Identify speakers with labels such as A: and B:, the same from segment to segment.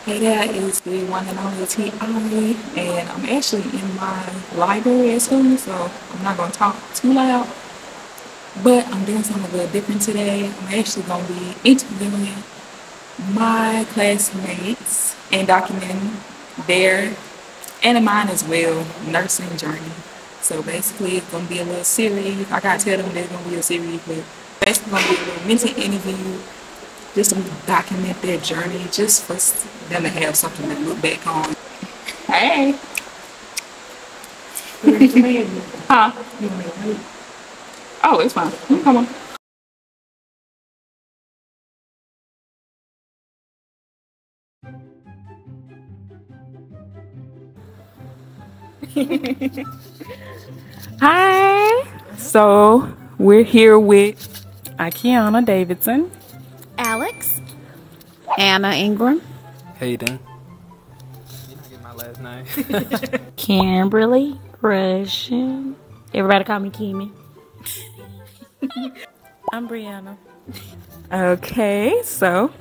A: Hey there, it's the one and only 𝗬𝗨, and I'm actually in my library at school, so I'm not going to talk too loud. But I'm doing something a little different today. I'm actually going to be interviewing my classmates and documenting their, and mine as well, nursing journey. So basically, it's going to be a little series. I got to tell them there's going to be a series, but basically going to be a little mental interview, just to document their journey, just for them to have something to look back on. Hey! Huh? Oh, it's fine. Come on. Hi! So, we're here with
B: Kiana Davidson,
C: Alex,
B: Anna Ingram,
D: Hayden. You didn't get my last name.
B: Kimberly, Russian. Everybody call me Kimmy. I'm Brianna.
A: Okay, so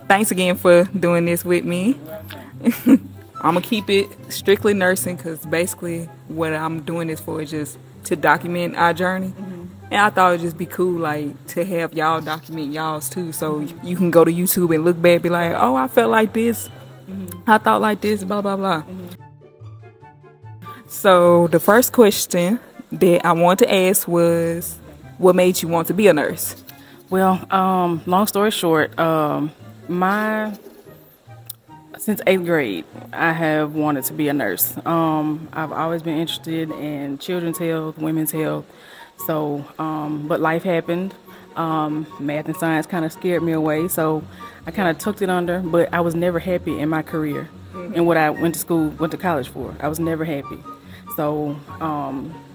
A: thanks again for doing this with me. I'm gonna keep it strictly nursing because basically what I'm doing this for is just to document our journey. And I thought it'd just be cool, like, to have y'all document y'all's too, so you can go to YouTube and look back and be like, oh, I felt like this, I thought like this, blah blah blah. So the first question that I wanted to ask was, what made you want to be a nurse?
B: Well, long story short, since 8th grade, I have wanted to be a nurse. I've always been interested in children's health, women's health. So, but life happened. Math and science kind of scared me away. So I kind of tucked it under, but I was never happy in my career and what I went to college for. I was never happy. So,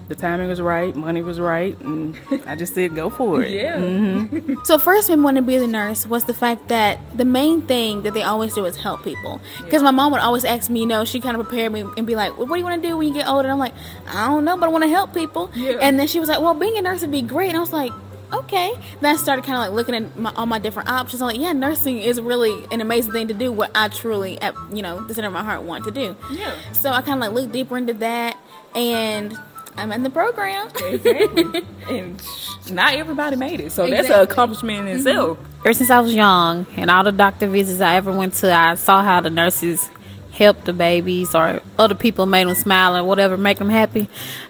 B: the timing was right, money was right, and I just said go for it.
A: Yeah.
C: So first, me wanting to be a nurse was the fact that the main thing that they always do is help people. Because my mom would always ask me, she kind of prepared me and be like, well, what do you want to do when you get older? And I'm like, I don't know, but I want to help people. Yeah. And then she was like, well, being a nurse would be great. And I was like, okay. Then I started kind of like looking at all my different options. I'm like, yeah, nursing is really an amazing thing to do, what I truly, the center of my heart want to do. Yeah. So I kind of like looked deeper into that, and I'm in the program.
A: Exactly. And not everybody made it, so that's an accomplishment in itself.
E: Ever since I was young, and all the doctor visits I ever went to, I saw how the nurses helped the babies or other people, made them smile or whatever, make them happy.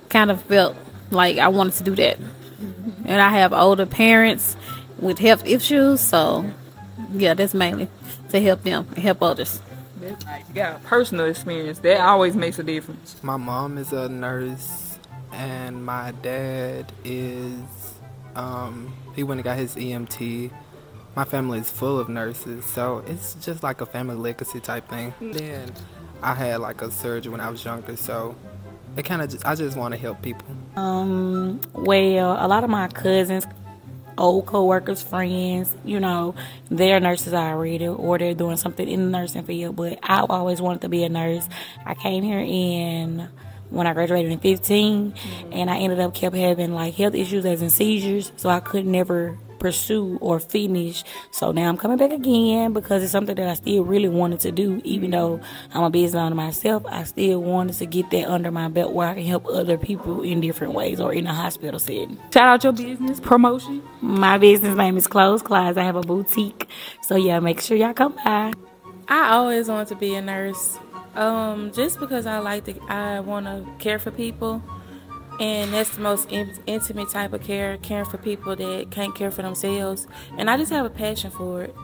E: Kind of felt like I wanted to do that. And I have older parents with health issues, so yeah, that's mainly to help them and help others.
A: That's nice. You got personal experience. That always makes a difference.
D: My mom is a nurse. And my dad is, he went and got his EMT. My family is full of nurses, so it's just like a family legacy type thing. Then I had like a surgery when I was younger, so it kind of I just want to help people.
E: Well, a lot of my cousins, old co-workers, friends, they're nurses already, or they're doing something in the nursing field, but I've always wanted to be a nurse. I came here when I graduated in 15, and I ended up kept having like health issues as in seizures, so I could never pursue or finish. So now I'm coming back again because it's something that I still really wanted to do. Even though I'm a business owner myself, I still wanted to get that under my belt where I can help other people in different ways or in a hospital setting.
A: Shout out your business promotion.
E: My business name is 𝗏𝗄𝗏𝗏. I have a boutique, so yeah, make sure y'all come by.
B: I always wanted to be a nurse. Just because I want to care for people, and that's the most intimate type of caring for people that can't care for themselves, and I just have a passion for it.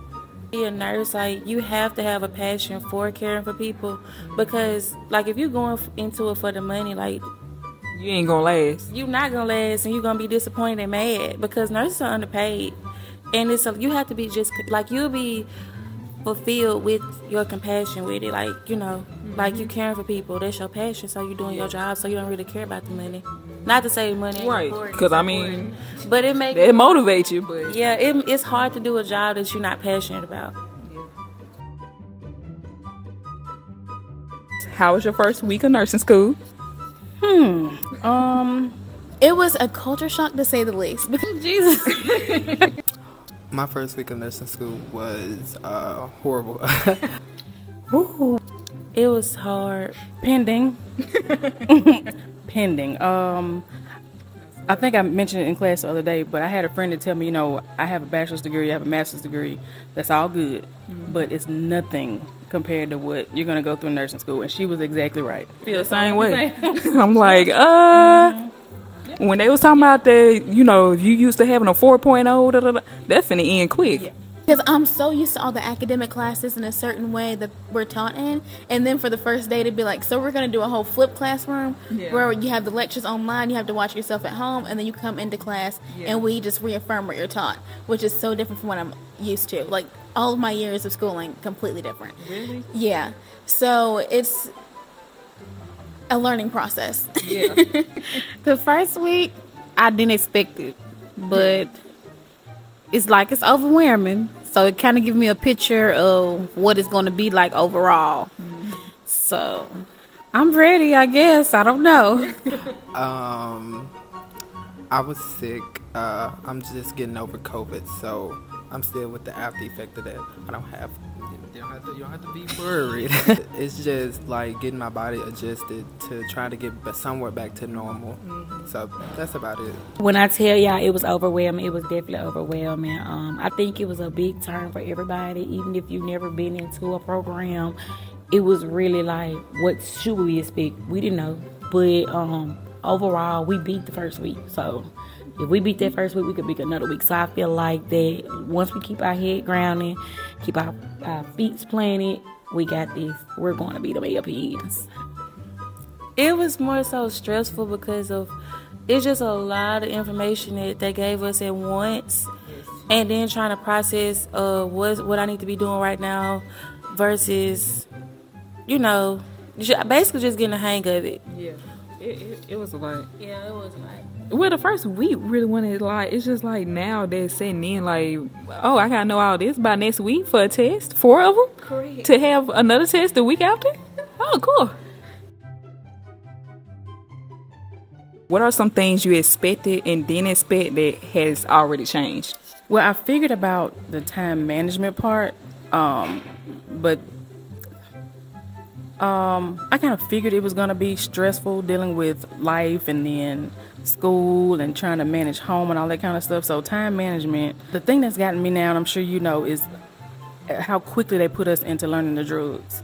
B: Be a nurse, like, you have to have a passion for caring for people, because like if you're going into it for the money, like,
A: you ain't gonna last.
B: You're not gonna last, and you're gonna be disappointed and mad because nurses are underpaid, and you have to be just like, you'll be fulfilled with your compassion with it, like, like you caring for people, that's your passion, so you're doing your job, so you don't really care about the money. Not to say money ain't
A: right, because
B: but it
A: motivates you, but
B: yeah, it's hard to do a job that you're not passionate about.
A: How was your first week of nursing school?
C: It was a culture shock, to say the least, because Jesus.
D: My first week of nursing school was horrible.
B: Ooh, it was hard. Pending. Pending. I think I mentioned it in class the other day, but I had a friend to tell me, you know, I have a bachelor's degree, I have a master's degree. That's all good, but it's nothing compared to what you're gonna go through in nursing school. And she was exactly right.
A: Feel the same way. I'm like, when they was talking about that, you know, if you used to having a 4.0, that's finna end quick.
C: Yeah. Because I'm so used to all the academic classes in a certain way that we're taught in. And then for the first day to be like, so we're going to do a whole flip classroom where you have the lectures online, you have to watch yourself at home, and then you come into class and we just reaffirm what you're taught, which is so different from what I'm used to. Like, all of my years of schooling, completely different.
A: Really?
C: Yeah. So it's a learning process.
A: Yeah.
E: The first week, I didn't expect it, but it's like it's overwhelming. So it kind of gives me a picture of what it's going to be like overall. So I'm ready, I guess. I don't know.
D: I was sick. I'm just getting over COVID, so I'm still with the after effect of that. You don't have to be worried. It's just like getting my body adjusted to trying to get somewhat back to normal. So that's about it.
E: When I tell y'all it was overwhelming, it was definitely overwhelming. I think it was a big turn for everybody. Even if you've never been into a program, it was really like, what should we expect? We didn't know. But overall, we beat the first week. So if we beat that first week, we could beat another week. So I feel like that once we keep our head grounded, keep our feet planted, we got this. We're going to be the LPNs.
F: It was more so stressful because of it's just a lot of information that they gave us at once, and then trying to process what I need to be doing right now versus, you know, basically just getting the hang of it.
A: Yeah. It was a lot.
F: Yeah, it was like.
A: Well, the first week really wanted like, it's just like now they're setting in like, oh, I gotta know all this by next week for a test, 4 of them.
F: Correct.
A: To have another test the week after. Oh, cool. What are some things you expected and didn't expect that has already changed?
B: Well, I figured about the time management part, but I kind of figured it was going to be stressful dealing with life and then school and trying to manage home and all that kind of stuff. So time management, the thing that's gotten me now, and I'm sure you know, is how quickly they put us into learning the drugs.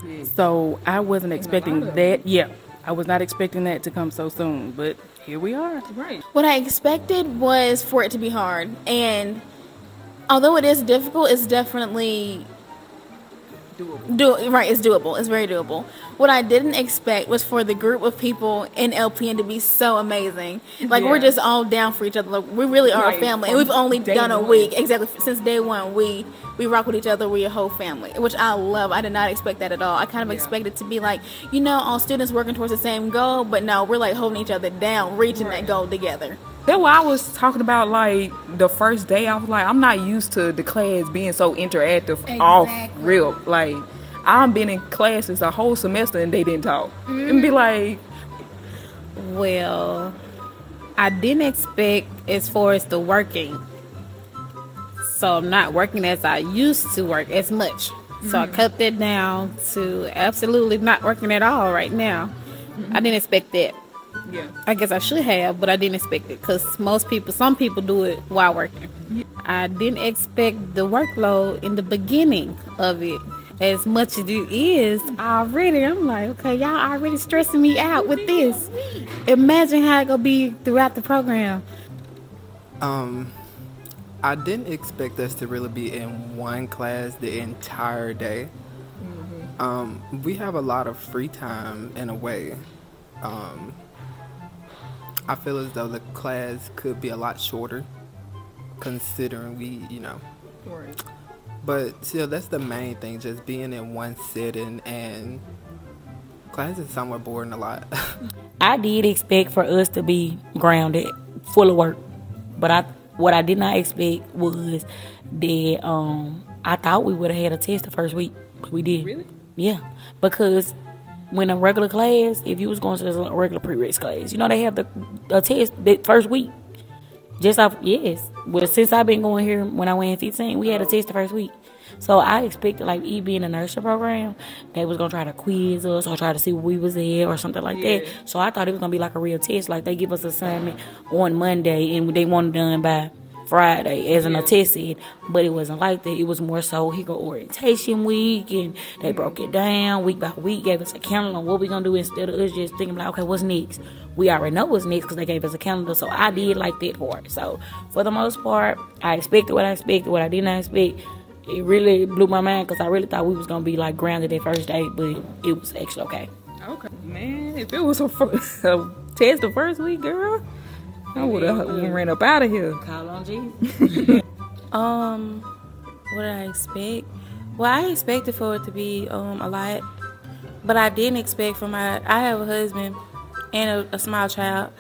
B: Yeah. So I wasn't expecting that. Yeah, I was not expecting that to come so soon, but here we are.
A: Right.
C: What I expected was for it to be hard. And although it is difficult, it's definitely doable. Right, it's doable. It's very doable. What I didn't expect was for the group of people in LPN to be so amazing. Like, we're just all down for each other. Like, we really are a family. And we've only done a week. Exactly. Since day one, we rock with each other. We're a whole family, which I love. I did not expect that at all. I kind of expected to be like, you know, all students working towards the same goal. But no, we're like holding each other down, reaching that goal together.
A: That's why I was talking about, like, the first day. I was like, I'm not used to the class being so interactive off real. Like, I've been in classes a whole semester and they didn't talk. And be like,
E: well, I didn't expect as far as the working. So I'm not working as I used to work as much. So I cut that down to absolutely not working at all right now. I didn't expect that.
A: yeah.
E: I guess I should have, but I didn't expect it because some people do it while working. I didn't expect the workload in the beginning of it as much as it is already. I'm like, okay, y'all already stressing me out with this. Imagine how it gonna be throughout the program.
D: I didn't expect us to really be in one class the entire day. We have a lot of free time in a way. I feel as though the class could be a lot shorter considering we, you know.
A: Right.
D: But still, that's the main thing, just being in one setting, and class is somewhat boring a lot.
E: I did expect for us to be grounded, full of work. But what I did not expect was that I thought we would have had a test the first week. But we did.
A: Really?
E: Yeah. Because when a regular class, if you was going to a regular prereqs class, you know, they have the test that first week. Just off, yes. Well, since I've been going here, when I went in 15, we had a test the first week. So I expected, like, being a nursing program, they was going to try to quiz us or try to see where we was at or something like that. So I thought it was going to be like a real test. Like, they give us an assignment on Monday and they want it done by Friday as an attested, but it wasn't like that. It was more so he go orientation week, and they broke it down week by week, gave us a calendar on what we gonna do instead of us just thinking like, okay, what's next? We already know what's next because they gave us a calendar. So I did like that part. So for the most part, I expected what I expected. What I did not expect, it really blew my mind because I really thought we was gonna be like grounded that first day, but it was actually okay.
A: Okay, man. If it was a test the first week, girl, I would have ran up out of here.
E: Call on G.
F: What did I expect? Well, I expected for it to be a lot, but I didn't expect for I have a husband and a small child.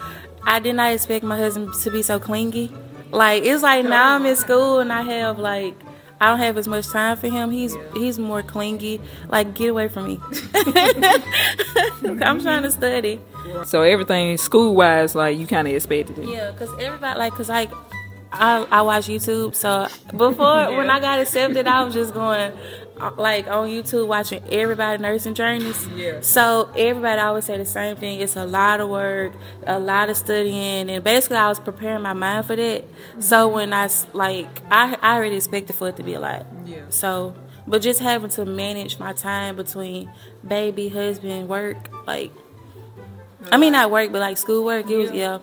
F: I did not expect my husband to be so clingy. Like, it's like now I'm in school and I don't have as much time for him. He's more clingy. Like, get away from me. I'm trying to study.
A: So everything school-wise, like, you kind of expected it.
F: Yeah, because everybody, like, I watch YouTube. So before, when I got accepted, I was just going, like, on YouTube watching everybody nursing journeys.
A: Yeah.
F: So everybody always say the same thing. It's a lot of work, a lot of studying, and basically I was preparing my mind for that. So when I already expected for it to be a lot.
A: Yeah.
F: So, but just having to manage my time between baby, husband, work, like, I mean, not work, but like schoolwork. It was, yeah.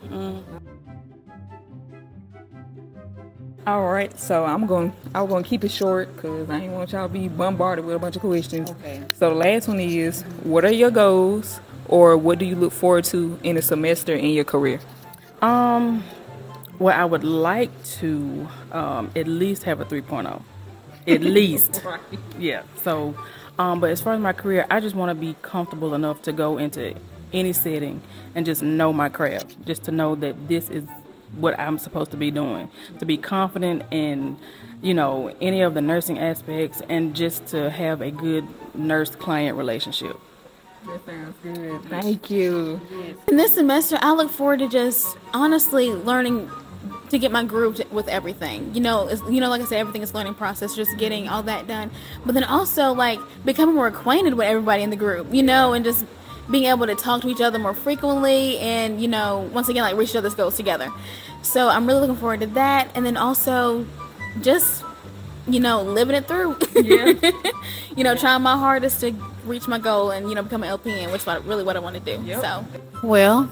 A: All right, so I'm going to keep it short because I ain't want y'all to be bombarded with a bunch of questions. Okay. So the last one is, what are your goals, or what do you look forward to in a semester in your career?
B: Well, I would like to at least have a 3.0. At least.
A: Right.
B: Yeah. So, but as far as my career, I just want to be comfortable enough to go into any setting and just know my craft, just to know that this is what I'm supposed to be doing, to be confident in, you know, any of the nursing aspects, and just to have a good nurse-client relationship.
A: That sounds good. Thank you.
C: In this semester, I look forward to just honestly learning to get my groove with everything. You know, like I said, everything is a learning process, just getting all that done. But then also, like, becoming more acquainted with everybody in the group, you know, and just being able to talk to each other more frequently and, you know, once again, like, reach each other's goals together. So I'm really looking forward to that. And then also just, you know, living it through. Yeah. You know, trying my hardest to reach my goal and, you know, become an LPN, which is really what I want to do. Yep. So,
G: well,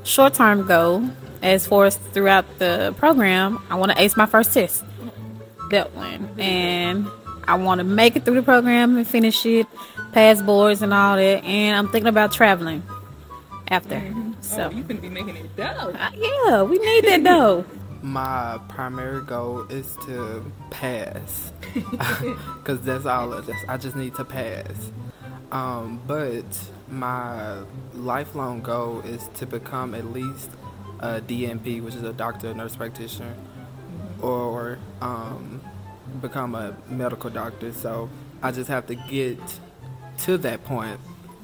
G: short-term goal, as far as throughout the program, I want to ace my first test. That one. And I want to make it through the program and finish it, pass boards and all that. And I'm thinking about traveling after. So
A: you can be making it dough.
G: Yeah, we need that dough.
D: My primary goal is to pass, because that's all of this. I just need to pass. But my lifelong goal is to become at least a DNP, which is a doctor, nurse practitioner, or become a medical doctor. So I just have to get to that point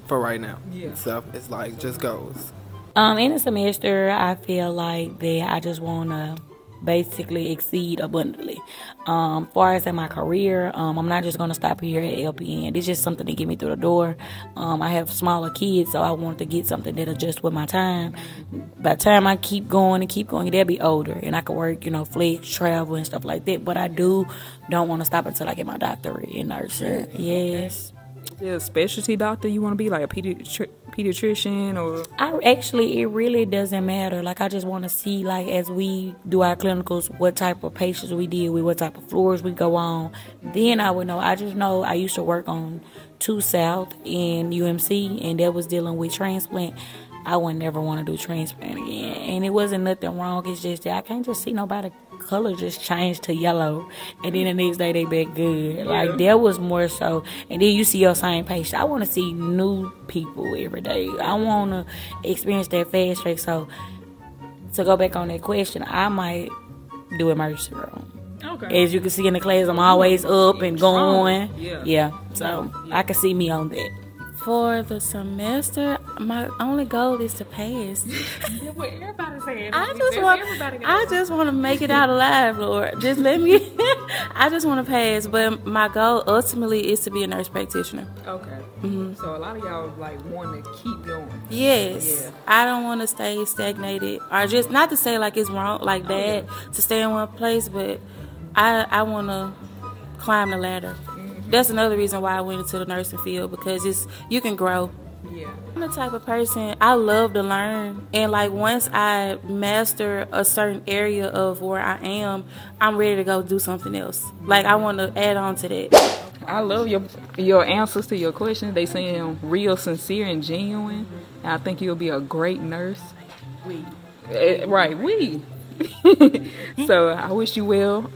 D: for right now. Yeah. So it's like just goes.
E: In the semester, I feel like that I just want to basically exceed abundantly. Far as in my career, I'm not just going to stop here at LPN. It's just something to get me through the door. I have smaller kids, so I want to get something that adjusts with my time. By the time I keep going, they'll be older, and I can work, you know, flex, travel, and stuff like that. But I don't want to stop until I get my doctorate in nursing. Yes.
A: Yeah, a specialty doctor you want to be, like a pediatrician, or?
E: It really doesn't matter. Like, I just want to see, like, as we do our clinicals, what type of patients we deal with, what type of floors we go on. Then I would know. I just know I used to work on 2 South in UMC, and that was dealing with transplant. I would never want to do transplant again. And it wasn't nothing wrong. It's just that I can't just see nobody color just change to yellow, and then the next day they back good. Yeah. Like, that was more so. And then you see your same patient. I want to see new people every day. I want to experience that fast track. So to go back on that question, I might do emergency room. Okay. As you can see in the class, I'm always up and going. Yeah. So I can see me on that
F: For the semester, my only goal is to pass.
B: What everybody's saying.
F: I just want to make it out alive, Lord. Just let me. I just want to pass, but my goal ultimately is to be a nurse practitioner.
A: Okay. So a lot of y'all like want to keep going.
F: Yes.
A: Yeah.
F: I don't want to stay stagnated, or just not to say like it's wrong, like bad to stay in one place, but I want to climb the ladder. That's another reason why I went into the nursing field, because you can grow.
A: Yeah.
F: I'm the type of person, I love to learn, and like once I master a certain area of where I am, I'm ready to go do something else. Like I want to add on to that.
A: I love your answers to your questions. They seem real, sincere, and genuine. And I think you'll be a great nurse. Right, we. So I wish you well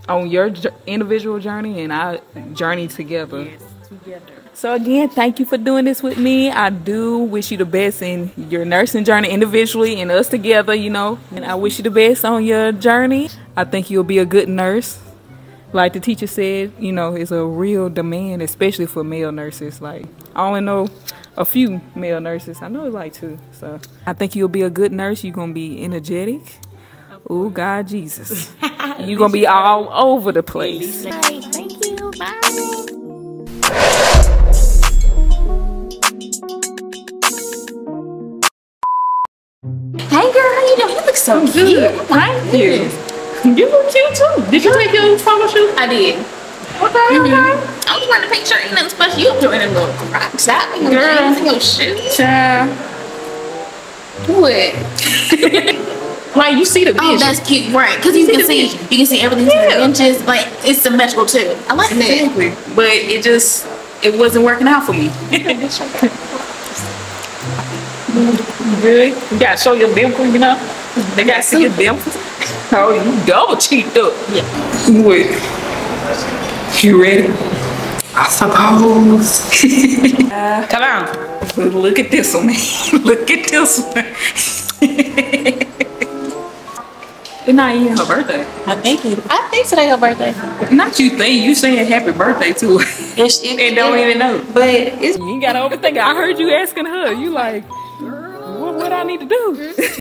A: on your individual journey and our journey together.
B: Yes, together.
A: So again, thank you for doing this with me. I do wish you the best in your nursing journey individually and us together, you know. And I wish you the best on your journey. I think you'll be a good nurse. Like the teacher said, you know, it's a real demand, especially for male nurses. Like, I only know a few male nurses. I know like 2. So I think you'll be a good nurse. You're going to be energetic. Oh, God, Jesus. You're going to be all over the place.
C: Right, thank you. Bye. Hey girl, how you doing? You look so cute.
A: Thank you. You look cute too. Did you take your photo shoot?
C: I did.
A: Okay, okay.
C: I was trying to picture, you know, special. You doing a little rocks out in your
A: Girl.
C: jeans and your shoes.
A: Child.
C: What?
A: Like, you see the vision.
C: Oh, that's cute, right? Because you can see everything through the inches. Like it's symmetrical too. I like that.
A: Exactly. But it wasn't working out for me. Good. You gotta show your dimple, you know? They gotta see your dimples. Oh, you double cheeked up. Yeah. Wait. You ready? I suppose. Come on. Look at this one. Look at this one. It's not even her birthday.
C: I think today her birthday.
A: Not you think. You saying happy birthday to her. And don't even know.
C: But it's
A: You ain't gotta overthink it. I heard you asking her. You like, what I need to do?